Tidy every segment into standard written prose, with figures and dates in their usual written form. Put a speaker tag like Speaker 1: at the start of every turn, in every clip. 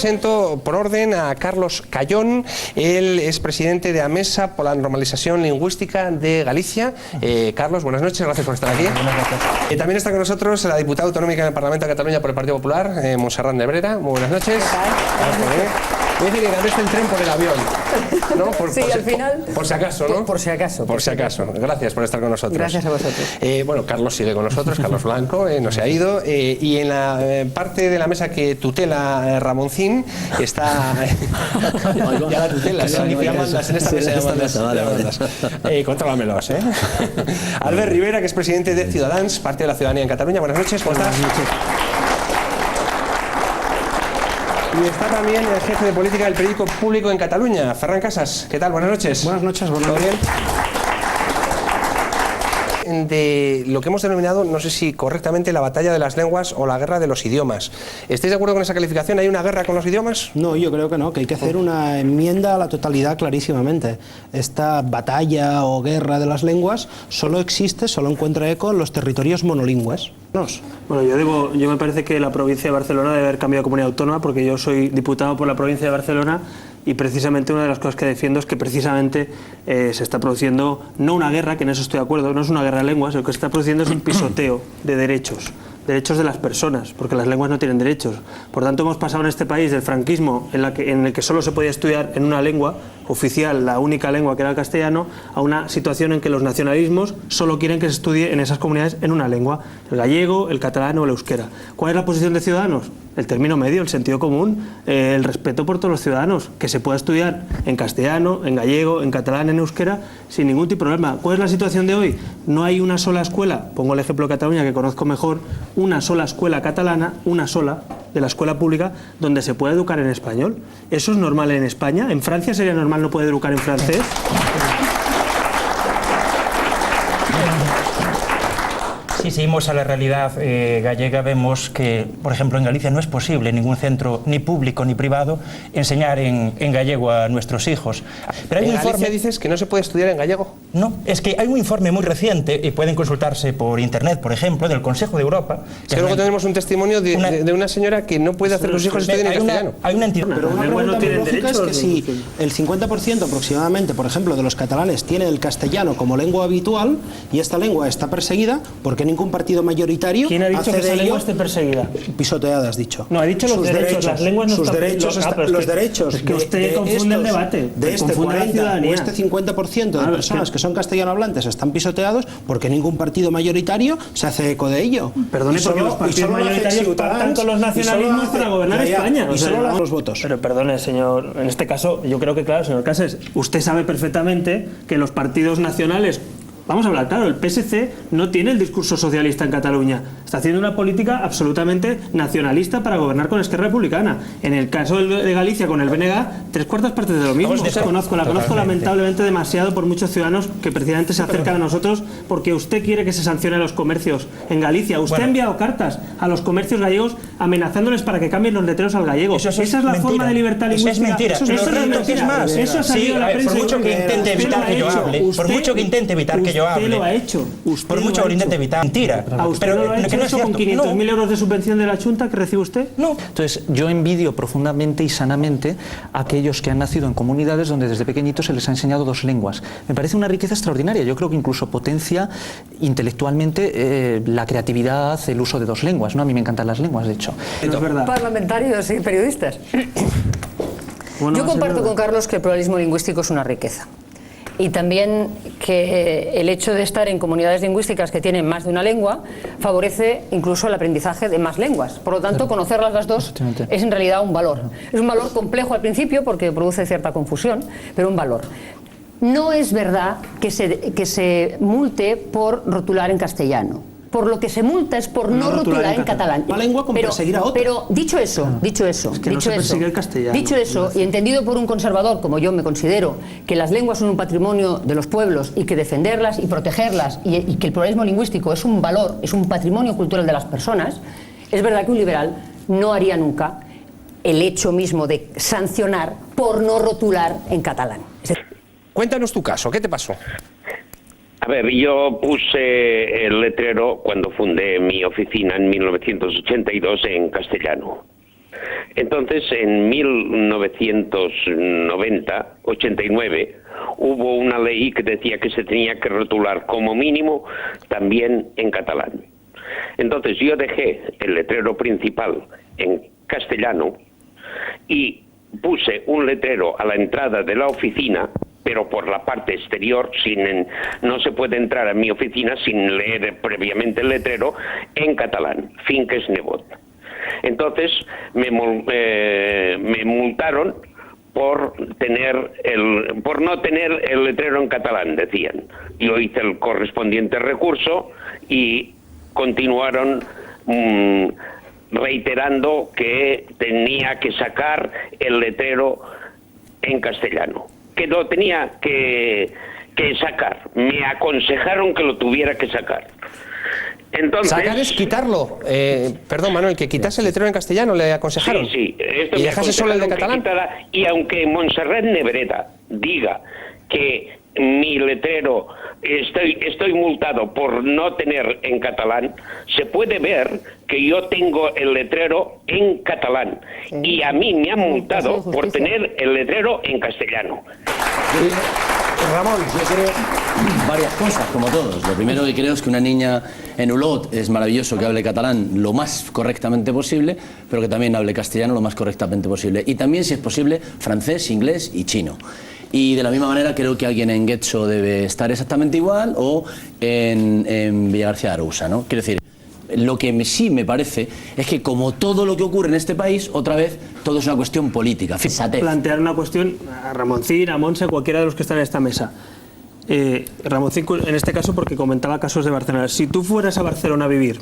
Speaker 1: presento por orden a Carlos Callón. Él es presidente de AMESA por la Normalización Lingüística de Galicia. Carlos, buenas noches, gracias por estar aquí.
Speaker 2: Buenas noches.
Speaker 1: También está con nosotros la diputada autonómica en el Parlamento de Cataluña por el Partido Popular, Montserrat Nebrera. Muy buenas noches. Me dice que cambiaste el tren por el avión, ¿no?
Speaker 3: Sí, al final.
Speaker 1: Por si acaso, ¿no?
Speaker 3: Por si acaso.
Speaker 1: Por si acaso. Gracias por estar con nosotros.
Speaker 3: Gracias a vosotros.
Speaker 1: Bueno, Carlos sigue con nosotros, Carlos Blanco, no se ha ido. Y en la parte de la mesa que tutela Ramoncín está... ya la tutela, ya mandas en esta mesa, ya mandas. Contrólamelos, ¿eh? Albert Rivera, que es presidente de Ciudadans, Partido de la Ciudadanía en Cataluña. Buenas noches, ¿cómo estás?
Speaker 2: Buenas noches.
Speaker 1: Y está también el jefe de política del periódico Público en Cataluña, Ferran Casas. ¿Qué tal? Buenas noches.
Speaker 2: Buenas noches, buenas noches.
Speaker 1: ¿Todo bien? De lo que hemos denominado, no sé si correctamente, la batalla de las lenguas o la guerra de los idiomas. ¿Estáis de acuerdo con esa calificación? ¿Hay una guerra con los idiomas?
Speaker 2: No, yo creo que no, que hay que hacer una enmienda a la totalidad clarísimamente. Esta batalla o guerra de las lenguas solo existe, solo encuentra eco en los territorios monolingües.
Speaker 4: Bueno, yo me parece que la provincia de Barcelona debe haber cambiado de comunidad autónoma, porque yo soy diputado por la provincia de Barcelona y precisamente una de las cosas que defiendo es que precisamente se está produciendo no una guerra, que en eso estoy de acuerdo, no es una guerra de lenguas, lo que se está produciendo es un pisoteo de derechos de las personas, porque las lenguas no tienen derechos. Por tanto, hemos pasado en este país del franquismo, en el que solo se podía estudiar en una lengua oficial, la única lengua que era el castellano, a una situación en que los nacionalismos solo quieren que se estudie en esas comunidades en una lengua, el gallego, el catalán o el euskera. ¿Cuál es la posición de Ciudadanos? El término medio, el sentido común, el respeto por todos los ciudadanos, que se pueda estudiar en castellano, en gallego, en catalán, en euskera, sin ningún tipo de problema. ¿Cuál es la situación de hoy? No hay una sola escuela, pongo el ejemplo de Cataluña que conozco mejor, una sola escuela catalana, una sola, de la escuela pública, donde se puede educar en español. ¿Eso es normal en España? ¿En Francia sería normal no poder educar en francés?
Speaker 5: Si seguimos a la realidad gallega, vemos que, por ejemplo, en Galicia no es posible en ningún centro, ni público ni privado, enseñar en gallego a nuestros hijos. Pero hay
Speaker 1: ¿En
Speaker 5: un informe...
Speaker 1: Galicia dices que no se puede estudiar en gallego?
Speaker 5: No, es que hay un informe muy reciente, y pueden consultarse por internet, por ejemplo, del Consejo de Europa...
Speaker 1: Es que luego tenemos un testimonio de una señora que no puede hacer que sus hijos estudien en castellano.
Speaker 5: Hay una entidad...
Speaker 2: Pero una pregunta muy lógica es que si el 50% aproximadamente, por ejemplo, de los catalanes tiene el castellano como lengua habitual y esta lengua está perseguida, ¿por qué ningún partido mayoritario
Speaker 4: ¿Quién ha dicho
Speaker 2: hace
Speaker 4: que esa
Speaker 2: de
Speaker 4: lengua
Speaker 2: ello
Speaker 4: esté perseguida?
Speaker 2: pisoteada, has dicho?
Speaker 4: No, ha dicho los derechos, las lenguas no
Speaker 2: sus
Speaker 4: están...
Speaker 2: derechos, los derechos
Speaker 4: es que usted confunde el debate,
Speaker 2: de este
Speaker 4: confunde
Speaker 2: 40
Speaker 4: la ciudadanía.
Speaker 2: o este 50% de personas que son castellanohablantes están pisoteados porque ningún partido mayoritario se hace eco de ello.
Speaker 4: Perdone, porque los partidos mayoritarios pactan con los nacionalismos para gobernar España.
Speaker 2: Y solo dan los votos.
Speaker 4: Pero perdone, señor, en este caso, yo creo que, claro, señor Casas, usted sabe perfectamente que los partidos nacionales... Vamos a hablar, claro, el PSC no tiene el discurso socialista en Cataluña. Está haciendo una política absolutamente nacionalista para gobernar con Esquerra Republicana. En el caso de Galicia con el BNG, 3/4 partes de lo mismo. La conozco lamentablemente demasiado por muchos ciudadanos que precisamente se acercan a nosotros porque usted quiere que se sancione a los comercios en Galicia. Usted ha enviado cartas a los comercios gallegos amenazándoles para que cambien los letreros al gallego. Esa es la forma de libertad lingüística.
Speaker 5: Eso es mentira.
Speaker 4: Eso es mentira. Eso ha salido en la prensa.
Speaker 5: Por mucho que intente evitar que yo hable, por mucho que intente evitar que yo hable...
Speaker 4: Usted lo ha hecho.
Speaker 5: Por mucho que lo intente evitar. Mentira.
Speaker 4: ¿A usted no lo ha hecho eso con 500.000 euros de subvención de la Junta que recibe usted?
Speaker 5: No.
Speaker 6: Entonces, yo envidio profundamente y sanamente a aquellos que han nacido en comunidades donde desde pequeñitos se les ha enseñado dos lenguas. Me parece una riqueza extraordinaria. Yo creo que incluso potencia intelectualmente la creatividad, el uso de dos lenguas, ¿no? A mí me encantan las lenguas, de hecho.
Speaker 4: No es verdad.
Speaker 3: Parlamentarios y periodistas. Yo comparto con Carlos que el pluralismo lingüístico es una riqueza. Y también que el hecho de estar en comunidades lingüísticas que tienen más de una lengua favorece incluso el aprendizaje de más lenguas. Por lo tanto, conocerlas las dos es en realidad un valor. Es un valor complejo al principio porque produce cierta confusión, pero un valor. No es verdad que se multe por rotular en castellano. Por lo que se multa es por no rotular en catalán.
Speaker 2: Una lengua con perseguir a otra.
Speaker 3: Pero dicho eso,
Speaker 4: es que no se persigue el castellano.
Speaker 3: Dicho eso, y entendido por un conservador, como yo me considero, que las lenguas son un patrimonio de los pueblos y que defenderlas y protegerlas y que el pluralismo lingüístico es un valor, es un patrimonio cultural de las personas, es verdad que un liberal no haría nunca el hecho mismo de sancionar por no rotular en catalán.
Speaker 1: Cuéntanos tu caso, ¿qué te pasó?
Speaker 7: A ver, yo puse el letrero cuando fundé mi oficina en 1982 en castellano. Entonces, en 1989, hubo una ley que decía que se tenía que rotular como mínimo también en catalán. Entonces yo dejé el letrero principal en castellano y puse un letrero a la entrada de la oficina, pero por la parte exterior, no se puede entrar a mi oficina sin leer previamente el letrero en catalán, Finques Nebot. Entonces me multaron por no tener el letrero en catalán, decían. Yo hice el correspondiente recurso y continuaron reiterando que tenía que sacar el letrero en castellano, que lo tenía que sacar. Me aconsejaron que lo tuviera que sacar. Entonces,
Speaker 1: sacar es quitarlo. Perdón, Manuel, que quitase el letrero en castellano, le aconsejaron.
Speaker 7: Sí,
Speaker 1: y dejase solo el de catalán.
Speaker 7: Y aunque Montserrat Nebreda diga que mi letrero estoy multado por no tener en catalán, se puede ver que yo tengo el letrero en catalán y a mí me han multado por tener el letrero en castellano.
Speaker 8: Ramón, yo creo varias cosas, como todos. Lo primero que creo es que una niña en Olot es maravilloso que hable catalán lo más correctamente posible, pero que también hable castellano lo más correctamente posible. Y también, si es posible, francés, inglés y chino. Y de la misma manera creo que alguien en Getxo debe estar exactamente igual o en Villagarcía de Arousa, ¿no? Quiero decir, lo que sí me parece es que, como todo lo que ocurre en este país, otra vez todo es una cuestión política. Fíjate.
Speaker 4: Plantear una cuestión a Ramoncín, a Montse, a cualquiera de los que están en esta mesa. Ramoncín, en este caso, porque comentaba casos de Barcelona. Si tú fueras a Barcelona a vivir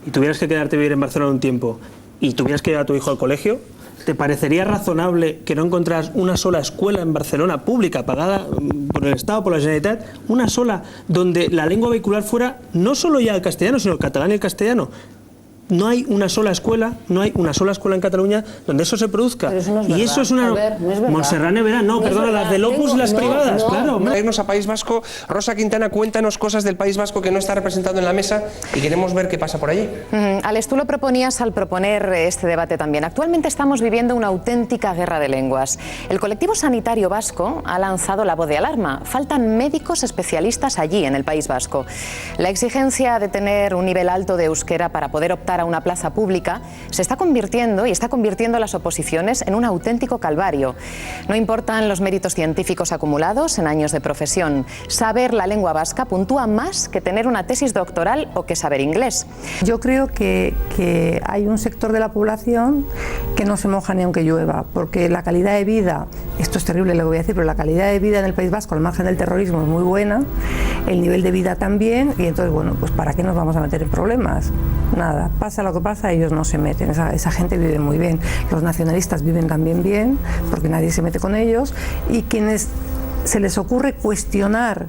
Speaker 4: y tuvieras que quedarte a vivir en Barcelona un tiempo y tuvieras que llevar a tu hijo al colegio, ¿te parecería razonable que no encontraras una sola escuela en Barcelona pública, pagada por el Estado, por la Generalitat, una sola, donde la lengua vehicular fuera no solo ya el castellano, sino el catalán y el castellano? No hay una sola escuela, en Cataluña donde eso se produzca.
Speaker 3: Pero eso no es
Speaker 4: y
Speaker 3: verdad.
Speaker 4: Eso es una...
Speaker 3: A ver, no es verdad.
Speaker 4: Montserrat Nebreda, no, perdona,
Speaker 3: verdad.
Speaker 4: las del Opus y las privadas, claro.
Speaker 1: Para irnos a País Vasco, Rosa Quintana, cuéntanos cosas del País Vasco que no está representado en la mesa y queremos ver qué pasa por allí.
Speaker 9: Alex, tú lo proponías al proponer este debate también. Actualmente estamos viviendo una auténtica guerra de lenguas. El colectivo sanitario vasco ha lanzado la voz de alarma. Faltan médicos especialistas allí, en el País Vasco. La exigencia de tener un nivel alto de euskera para poder optar a una plaza pública se está convirtiendo y está convirtiendo las oposiciones en un auténtico calvario. No importan los méritos científicos acumulados en años de profesión. Saber la lengua vasca puntúa más que tener una tesis doctoral o que saber inglés.
Speaker 10: Yo creo que hay un sector de la población que no se moja ni aunque llueva, porque la calidad de vida, esto es terrible lo que voy a decir, pero la calidad de vida en el País Vasco, al margen del terrorismo, es muy buena, el nivel de vida también, y entonces, bueno, pues ¿para qué nos vamos a meter en problemas? Nada, pasa lo que pasa, ellos no se meten, esa gente vive muy bien, los nacionalistas viven también bien, porque nadie se mete con ellos, y quienes se les ocurre cuestionar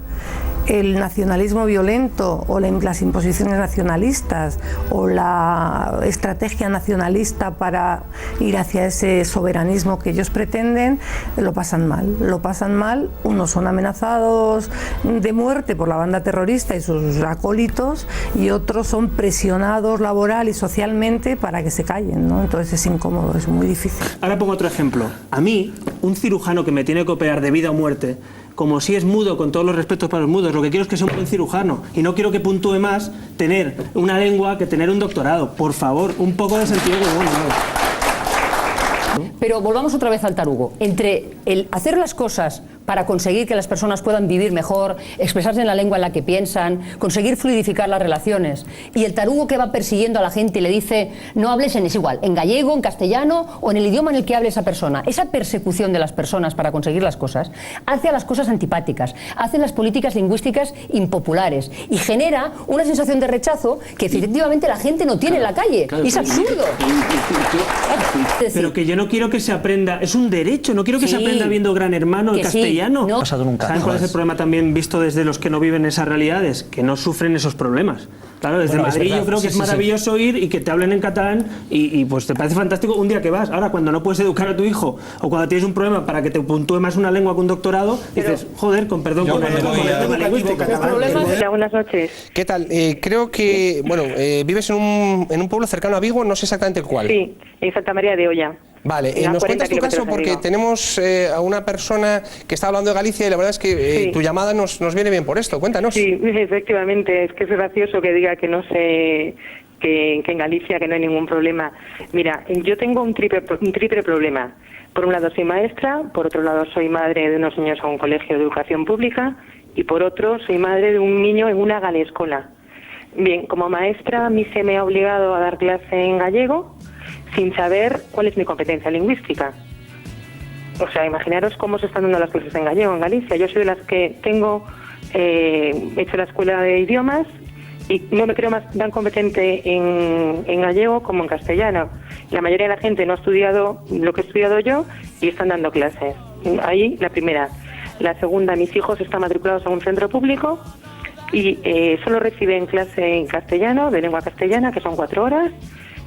Speaker 10: el nacionalismo violento o las imposiciones nacionalistas o la estrategia nacionalista para ir hacia ese soberanismo que ellos pretenden, lo pasan mal, unos son amenazados de muerte por la banda terrorista y sus acólitos y otros son presionados laboral y socialmente para que se callen, ¿no? Entonces es incómodo, es muy difícil.
Speaker 4: Ahora pongo otro ejemplo. A mí, un cirujano que me tiene que operar de vida o muerte, como si es mudo, con todos los respetos para los mudos, lo que quiero es que sea un buen cirujano y no quiero que puntúe más tener una lengua que tener un doctorado. Por favor, un poco de sentido común.
Speaker 3: Pero volvamos otra vez al tarugo. Entre el hacer las cosas para conseguir que las personas puedan vivir mejor, expresarse en la lengua en la que piensan, conseguir fluidificar las relaciones, y el tarugo que va persiguiendo a la gente y le dice no hables es igual, en gallego, en castellano o en el idioma en el que hable esa persona. Esa persecución de las personas para conseguir las cosas hace a las cosas antipáticas, hace las políticas lingüísticas impopulares y genera una sensación de rechazo que efectivamente la gente no tiene en la calle. Y es absurdo.
Speaker 4: Pero que yo no quiero que se aprenda, es un derecho, no quiero que se aprenda viendo Gran Hermano, el castellano. castellano.
Speaker 3: No.
Speaker 4: ¿Saben cuál es el problema también visto desde los que no viven esas realidades? Que no sufren esos problemas. Claro, desde Madrid yo creo que es maravilloso ir y que te hablen en catalán y pues te parece fantástico un día que vas. Ahora, cuando no puedes educar a tu hijo o cuando tienes un problema para que te puntúe más una lengua que un doctorado, dices, joder, con perdón, con el tema lingüístico.
Speaker 11: Buenas noches.
Speaker 1: ¿Qué tal? Creo que, bueno, vives en un pueblo cercano a Vigo, no sé exactamente cuál.
Speaker 11: Sí, en Santa María de Olla.
Speaker 1: Vale, nos cuentas tu caso porque tenemos a una persona que está hablando de Galicia y la verdad es que tu llamada nos viene bien por esto. Cuéntanos.
Speaker 11: Sí, efectivamente, es que es gracioso que diga que no sé, que en Galicia que no hay ningún problema. Mira, yo tengo un triple problema. Por un lado soy maestra, por otro lado soy madre de unos niños a un colegio de educación pública y por otro soy madre de un niño en una galescola. Bien, como maestra a mí se me ha obligado a dar clase en gallego sin saber cuál es mi competencia lingüística. O sea, imaginaros cómo se están dando las clases en gallego en Galicia. Yo soy de las que he hecho la escuela de idiomas y no me creo tan competente en gallego como en castellano. La mayoría de la gente no ha estudiado lo que he estudiado yo y están dando clases. Ahí la primera. La segunda, mis hijos están matriculados a un centro público y solo reciben clase en castellano, de lengua castellana, que son 4 horas,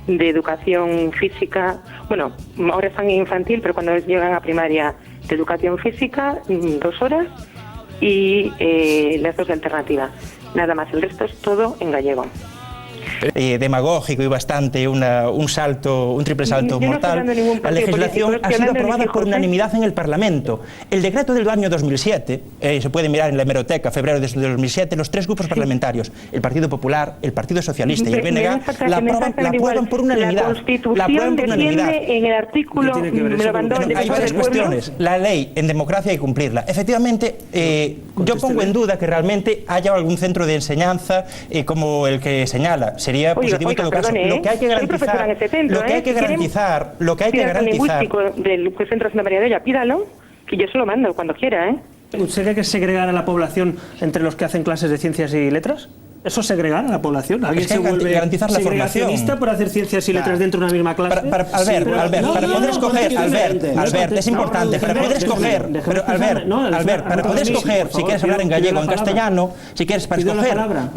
Speaker 11: de educación física, bueno, ahora están en infantil, pero cuando llegan a primaria, de educación física, 2 horas, y las 2 de alternativa. Nada más, el resto es todo en gallego.
Speaker 5: Demagógico y bastante, un triple salto mortal. La legislación ha sido aprobada por unanimidad en el Parlamento. El decreto del año 2007, se puede mirar en la hemeroteca, febrero de 2007, los 3 grupos parlamentarios, el Partido Popular, el Partido Socialista y el BNG, la aprueban por unanimidad.
Speaker 11: La Constitución defiende en el artículo,
Speaker 5: hay varias cuestiones. La ley en democracia hay que cumplirla. Efectivamente, yo pongo en duda que realmente haya algún centro de enseñanza como el que señala. Sería positivo en todo caso. Lo que hay que garantizar, lo que hay que garantizar
Speaker 11: del centro de Santa María de Olla, pídalo, que yo se lo mando cuando quiera, ¿eh?
Speaker 4: ¿Usted cree que es segregar a la población entre los que hacen clases de ciencias y letras? ¿Eso es segregar a la población? ¿Alguien se vuelve segregacionista por hacer ciencias y letras dentro de una misma clase?
Speaker 5: Albert, para poder escoger, Albert, es importante, para poder escoger, para poder escoger si quieres hablar en gallego o en castellano, si quieres para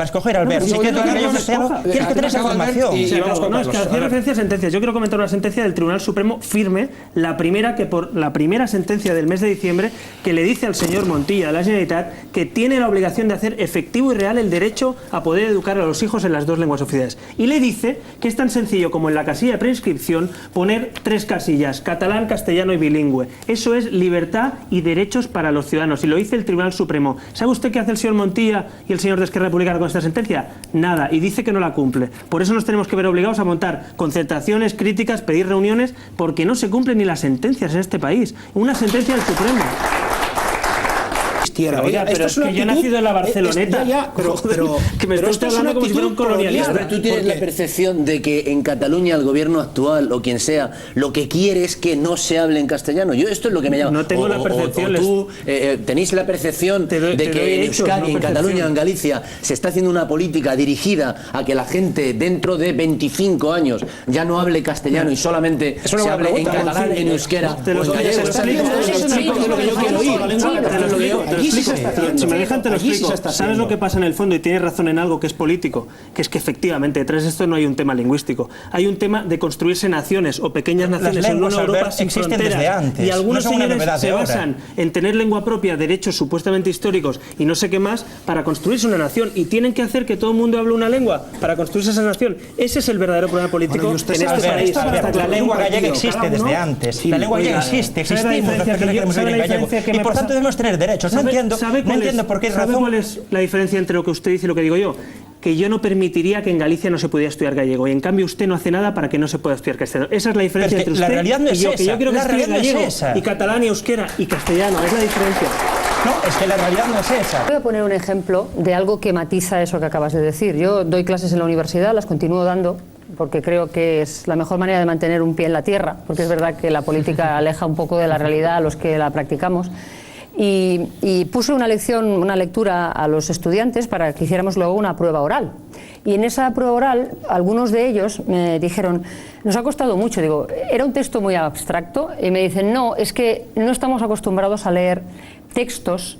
Speaker 5: escoger, Albert, si quieres hablar en gallego o castellano, tienes que tener esa formación.
Speaker 4: No, es que hacía referencia a sentencias. Yo quiero comentar una sentencia del Tribunal Supremo firme, la primera sentencia del mes de diciembre, que le dice al señor Montilla de la Generalitat que tiene la obligación de hacer efectivo y real el derecho a poder educar a los hijos en las 2 lenguas oficiales. Y le dice que es tan sencillo como en la casilla de preinscripción poner 3 casillas, catalán, castellano y bilingüe. Eso es libertad y derechos para los ciudadanos. Y lo dice el Tribunal Supremo. ¿Sabe usted qué hace el señor Montilla y el señor de Esquerra Republicana con esta sentencia? Nada. Y dice que no la cumple. Por eso nos tenemos que ver obligados a montar concentraciones, críticas, pedir reuniones, porque no se cumplen ni las sentencias en este país. Una sentencia del Supremo.
Speaker 2: Oiga,
Speaker 4: pero es que yo he nacido en la Barceloneta.
Speaker 2: Pero
Speaker 4: que me está hablando como si fuera un colonialista.
Speaker 8: Pero tú tienes la percepción de que en Cataluña el gobierno actual o quien sea lo que quiere es que no se hable en castellano. Yo esto es lo que me llama.
Speaker 4: No tengo la percepción.
Speaker 8: O tú tenéis la percepción de que en Euskadi, en Cataluña, en Galicia se está haciendo una política dirigida a que la gente dentro de 25 años ya no hable castellano y solamente se hable en catalán, en euskera.
Speaker 4: Te lo Si me dejan te lo explico. ¿Sabes lo que pasa en el fondo? Y tienes razón en algo que es político, que es que efectivamente detrás de esto no hay un tema lingüístico, hay un tema de construirse naciones o pequeñas naciones en una Europa sin fronteras. Y algunos señores se basan en tener lengua propia, derechos supuestamente históricos y no sé qué más para construirse una nación, y tienen que hacer que todo el mundo hable una lengua para construirse esa nación. Ese es el verdadero problema político en este país.
Speaker 5: La lengua gallega existe desde antes. La lengua gallega existe, existimos los que queremos vivir en gallego y por tanto debemos tener derechos. No entiendo por qué razón.
Speaker 4: ¿Sabe cuál es la diferencia entre lo que usted dice y lo que digo yo? Que yo no permitiría que en Galicia no se pudiera estudiar gallego, y en cambio usted no hace nada para que no se pueda estudiar castellano. Esa es la diferencia entre usted y yo, que yo quiero que estudie gallego y catalán y euskera y castellano. Es la diferencia.
Speaker 5: No, es que la realidad no es esa.
Speaker 3: Voy a poner un ejemplo de algo que matiza eso que acabas de decir. Yo doy clases en la universidad, las continúo dando, porque creo que es la mejor manera de mantener un pie en la tierra, porque es verdad que la política aleja un poco de la realidad a los que la practicamos. Y puse una lectura a los estudiantes para que hiciéramos luego una prueba oral. Y en esa prueba oral, algunos de ellos me dijeron, nos ha costado mucho. Digo, era un texto muy abstracto, y me dicen, no, es que no estamos acostumbrados a leer textos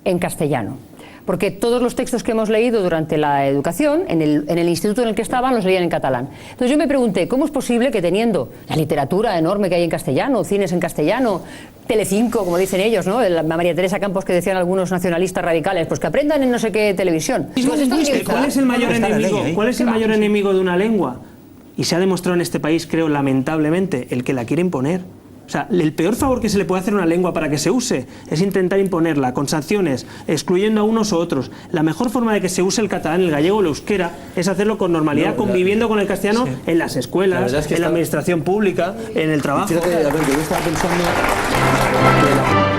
Speaker 3: en castellano. Porque todos los textos que hemos leído durante la educación, en el instituto en el que estaban, los leían en catalán. Entonces yo me pregunté, ¿cómo es posible que teniendo la literatura enorme que hay en castellano, cines en castellano, Telecinco, como dicen ellos, ¿no? La María Teresa Campos que decían algunos nacionalistas radicales, pues que aprendan en no sé qué televisión?
Speaker 4: ¿Cuál es el mayor enemigo? ¿Cuál es el mayor enemigo de una lengua? Y se ha demostrado en este país, creo, lamentablemente, el que la quiere imponer. O sea, el peor favor que se le puede hacer a una lengua para que se use es intentar imponerla con sanciones, excluyendo a unos u otros. La mejor forma de que se use el catalán, el gallego o el euskera es hacerlo con normalidad, conviviendo con el castellano en las escuelas, en la administración pública, en el trabajo.
Speaker 8: Fíjate, a ver, yo estaba pensando que